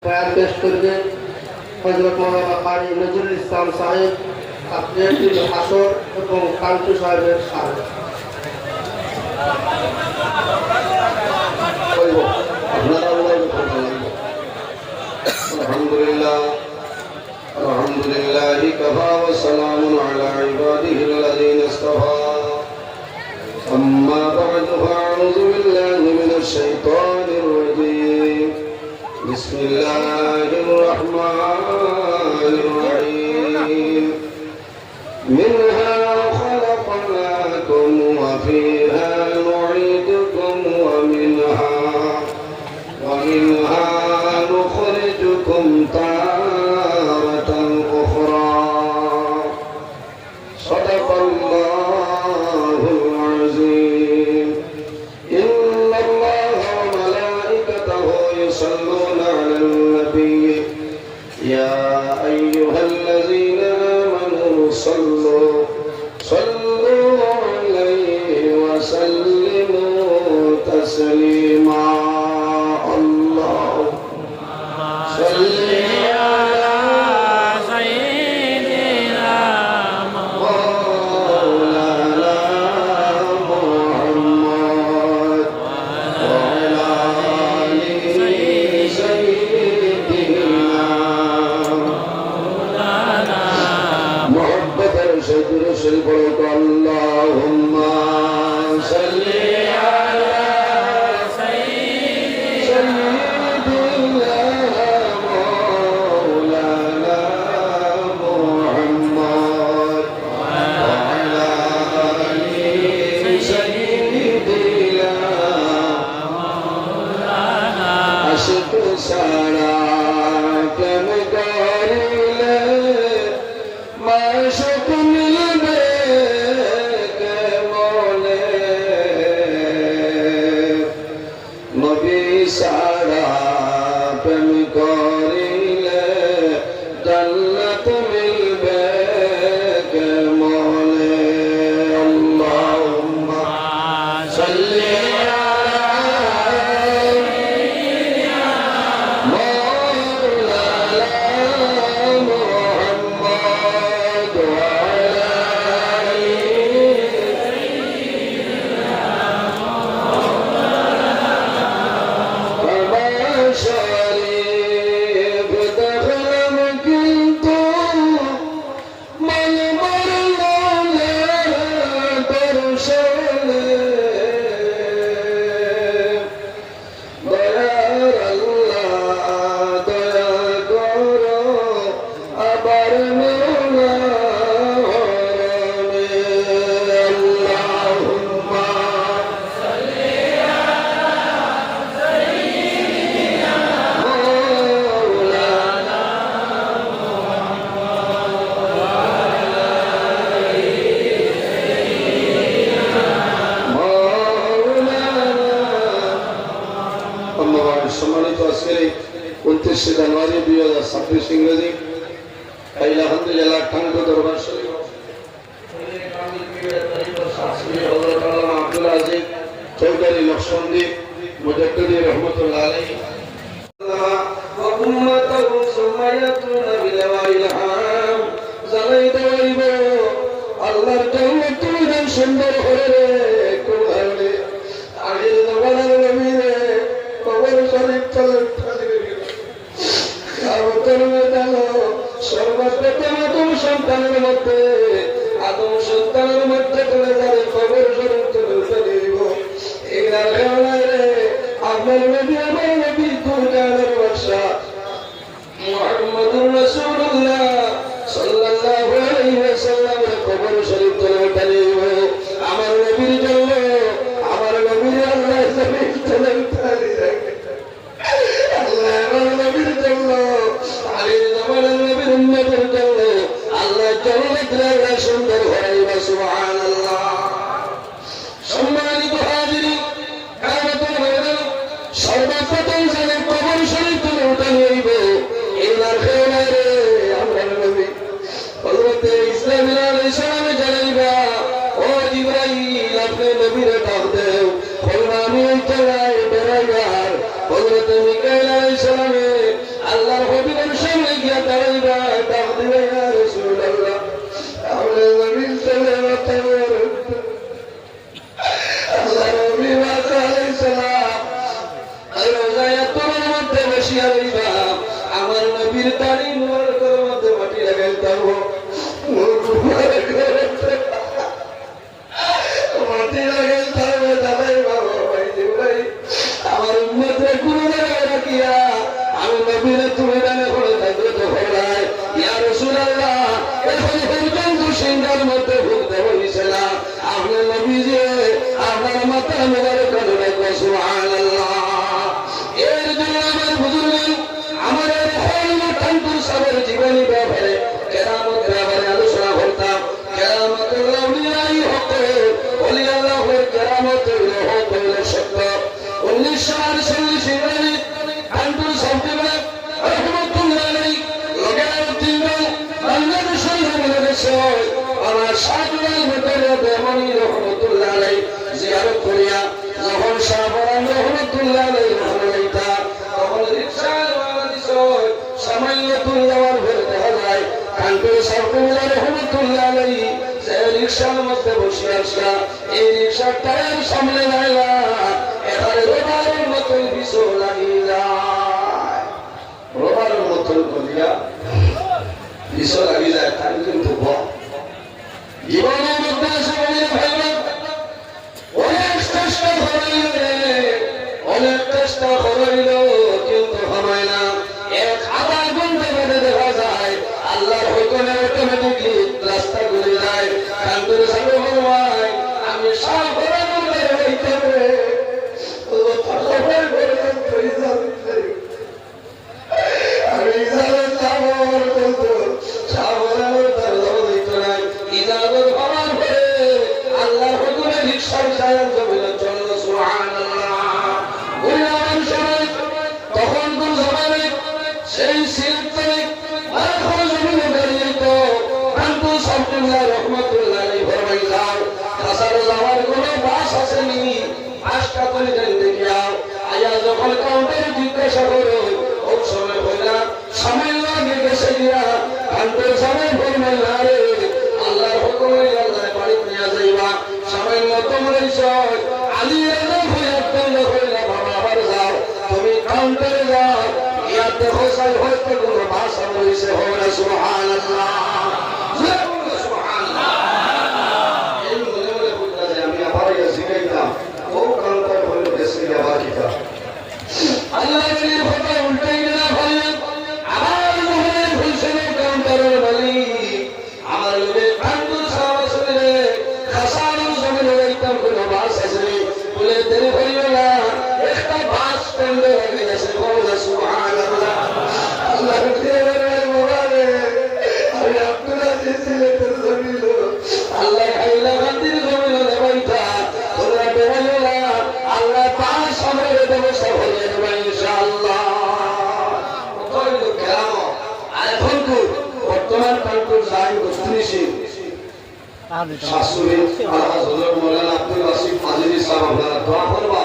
বয়ান পেশ করবেন হযরত মাওলানা কারি নজরুল ইসলাম সাহেব, আব্দুল হাসর এবং কান্টু সাহেবের সাহেব। আলহামদুলিল্লাহ আলহামদুলিল্লাহি কাফা ওয়া সালামুন আলা ইবাদিহিল্লাযীনা ইসতাফা আম্মা বা'দু ফাআউযু বিল্লাহি মিনাশ শাইতানির রাজীম বিসমিল্লাহির রাহমানির রাহিম মিনহা খালাকনাকুম ওয়া ফীহা নু'ীদুকুম ওয়া মিনহা نخرجكم تارة أخرى صدق الله العظيم إن الله وملائكته يصلون على النبي يا أيها الذين آمنوا صلوا عليه وسلموا تسليما সম্মানিত আজকের 29 জানুয়ারি 2026 ইংরেজি আলহামদুলিল্লাহ খানপুর দরবার শরীফ আব্দুল আজিজ চৌধুরী লক্ষ্মণদীপ মুজাদ্দিদি রহমতুল্লাহ আলাইহি ওয়া উম্মাতুহু সুমায়াতুনা বিলাওয়াইল হাম জানাই দেব আল্লাহর জান্নাত তুমি সুন্দর করে কোরআনে আগের জমানার নবী কবর শরীফ চলে সর্বপ্রথম আদম সন্তানের মধ্যে চলে যাবে কবর শরীফ চলে দিব এগুলার কারণে আপনার নবী আমার নবী কুরআনের ভাষা মুহাম্মদুর রাসূলুল্লাহ সাল্লাল্লাহু আলাইহি ওয়াসাল্লামের কবর শরীফ চলে দিব আমার নবীর জন্য আমার নবীর আল্লাহ জমিন চলে সুন্দর হইবা সুবহানাল্লাহ। সম্মানিত হাজিরিন সর্বপ্রথম যাদের কবর শরীফ তুলে উঠানো হইব এনার খেলারে আমরা নবী হযরত ইসমাঈল আলাইহিস সালামে জানাইবা ও জিবরাইল আপনি নবীর ডাক দেও কলমানি চলায় বেড়াইবার হযরত মিকাইল আলাইহিস সালামে বসিয়া রইবা আমার নবীর দাড়ি মোবারকের মধ্যে মাটি লাগাইতে হবে মাটি লাগাইতে হবে দাদাই বাবা ভাই ভাই আমার উম্মতের গুরু লাগাই রাখিয়া আমি নবীর তুমি জানে করে থাকবে তো ভাই ইয়া রাসূলুল্লাহ এখন পর্যন্ত সিংহার মধ্যে ভুগতে হইছে না আপনার নবী যে আপনার মাথা মোবারক করে সুবহানাল্লাহ এর জন্য আমার বুজুর্গ আমাদের ঠাকুর সাহেবের জীবনী ব্যাপারে কেরামত ব্যাপারে আলোচনা করতাম কেরামতের আউলিয়াই হক ওলি আল্লাহর কেরামতের হক হইল সত্য 1948 ইংরেজি ঠাকুর সাহেব রহমতুল্লাহ আলাইহি লগায় তিনজন বাংলাদেশের বাংলাদেশে আমার সাতবার মতের বেমানি রহমতুল্লাহ আলাইহি জিয়ারত করিয়া যখন শাহবান রহমতুল্লাহ আলাইহি রহমাইতা তখন রিকশার বাংলাদেশ সামান্য তুল্লাওয়ার ভরে দেখা যায় কানপুর সরকুল্লাহ রহমতুল্লাহ আলাইহি সে রিকশার মধ্যে বসে আসলা এই রিকশার টায়ার সামনে লাইলা এবারে রোবারের মতন বিশো লাগিয়ে যায় রোবারের মতন করিয়া বিশো লাগিয়ে যায় তার কিন্তু জীবনের মধ্যে আসে বলে ভাইরা অনেক চেষ্টা করাইল অনেক চেষ্টা করাইল কিন্তু হয় না এক আধা ঘন্টা বাদে দেখা যায় আল্লাহর হুকুমে অটোমেটিকলি রাস্তা ঘুরে যায় কান্দুর সাথে ভগবান আমি সব ঘোরার মধ্যে হইতে হবে আমি ইজাজত চাবো বলতো সাবধানের তার হইতো নাই ইজাজত হওয়ার পরে আল্লাহর হুকুমে রিকশার চালান জমিনে চলল সুবহানাল্লাহ গুলাম সময় তখন কোন জমানে সেই সিলতে এখন জমিনে দাঁড়িয়ে তো কানপুর সাবতুল্লাহ রহমতুল্লাহ আলাইহি ফরমাই যাও কাসারে যাওয়ার কোনো বাস আসেনি আশকা করে দেন দেখিয়াও আয়া যখন কাউন্টারে জিজ্ঞাসা করো ওই সময় হইলা সময় লাগে গেছে দিয়া কানপুর সময় ফরমাই না রে আল্লাহর হুকুমে আল্লাহ বাড়ি নিয়ে যাইবা সামান্য তোমরা ঈশ্বর আলী রাজা হইলা বাবা আবার যাও তুমি কাউন্টারে যাও ইয়া দেখো সাই হয়তো কোনো ভাষা বলেছে হবে সুবহানাল্লাহ সুবহানাল্লাহ এই মনে মনে বলতে যে আমি আবার ইয়া শিখাইতাম ও কাউন্টার হইলো দেশে আবার কিতা আল্লাহর কথা উল্টাই না ভাইয়া আবার মনে ভুলছে কাউন্টারের মালিক আমার লোকে কান্দু সাহাবাসরে খাসানো জমিনে একদম কোনো বাস আছে বলে দেরি হইল না একটা বাস স্ট্যান্ডে রেখে গেছে বলে সুবহানাল্লাহ আল্লাহর দেওয়ার মোবারে আমি আপনারা দিয়েছিলেন জমিল আল্লাহ খাইলা গান্ধির জমিনে দেবাইতা তোমরা বেরাইল না আল্লাহ পাঁচ সময়ের ব্যবস্থা হয়ে যাবে ইনশাআল্লাহ কত কেরাম আর এখন বর্তমান কানপুর যাই বস্তুনিশি শাশুড়ি আল্লাহ হযরত মাওলানা আব্দুল ওয়াসিফ আজিজি সাহেব আপনারা দোয়া করবা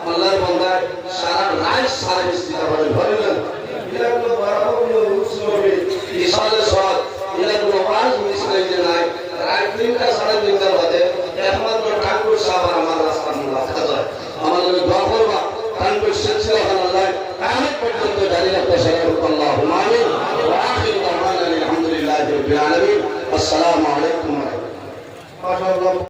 আল্লাহর বান্দায় সারা রাত সারা ইস্তিগফার করেন এরা কোনো বরাবর মুসলিমে ইসালে সাদ এরা কোনো ওয়াজ মিস করে নাই রাত তিনটা সাড়ে তিনটার বাদে একমাত্র ঠাকুর সাহেব আমার রাস্তা মুলাকাত হয় আমাদের দোয়া করবা কানপুর সিলসিলা আল্লাহ কায়ামত পর্যন্ত জারি রাখতে সাল্লাল্লাহু আলাইহি আমিন ওয়া আখিরু দাওয়ানা আলহামদুলিল্লাহি রাব্বিল আলামিন আসসালামু আলাইকুম ওয়া রাহমাতুল্লাহ।